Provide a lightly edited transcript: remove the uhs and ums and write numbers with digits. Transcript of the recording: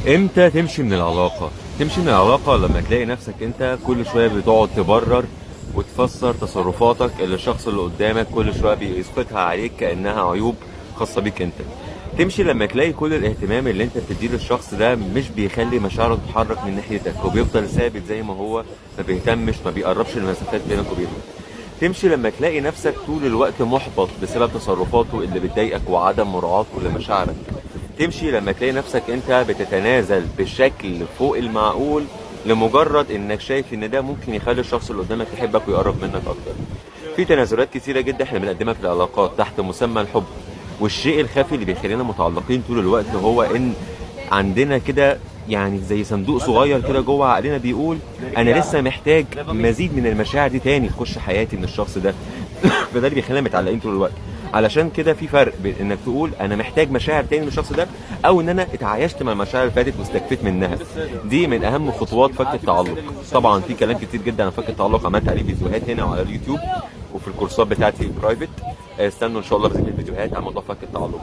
امتى تمشي من العلاقة؟ تمشي من العلاقة لما تلاقي نفسك انت كل شوية بتقعد تبرر وتفسر تصرفاتك اللي الشخص اللي قدامك كل شوية بيسقطها عليك كأنها عيوب خاصة بيك انت. تمشي لما تلاقي كل الاهتمام اللي انت بتديه للشخص ده مش بيخلي مشاعره تتحرك من ناحيتك وبيفضل ثابت زي ما هو، ما بيهتمش، ما بيقربش المسافات بينك وبينه. تمشي لما تلاقي نفسك طول الوقت محبط بسبب تصرفاته اللي بتضايقك وعدم مراعاته لمشاعرك. تمشي لما تلاقي نفسك انت بتتنازل بشكل فوق المعقول لمجرد انك شايف ان ده ممكن يخلي الشخص اللي قدامك يحبك ويقرب منك اكتر. في تنازلات كتيرة جدا احنا بنقدمها في العلاقات تحت مسمى الحب، والشيء الخفي اللي بيخلينا متعلقين طول الوقت هو ان عندنا كده يعني زي صندوق صغير كده جوه عقلنا بيقول انا لسه محتاج مزيد من المشاعر دي تاني تخش حياتي من الشخص ده. فده اللي بيخلينا متعلقين طول الوقت. علشان كده في فرق بين انك تقول انا محتاج مشاعر تاني من الشخص ده، او ان انا اتعايشت مع المشاعر اللي فاتت واستكفيت منها. دي من اهم خطوات فك التعلق. طبعا في كلام كتير جدا عن فك التعلق عملت عليه فيديوهات هنا وعلى اليوتيوب وفي الكورسات بتاعتي برايفت. استنوا ان شاء الله بذكر الفيديوهات عن موضوع فك التعلق.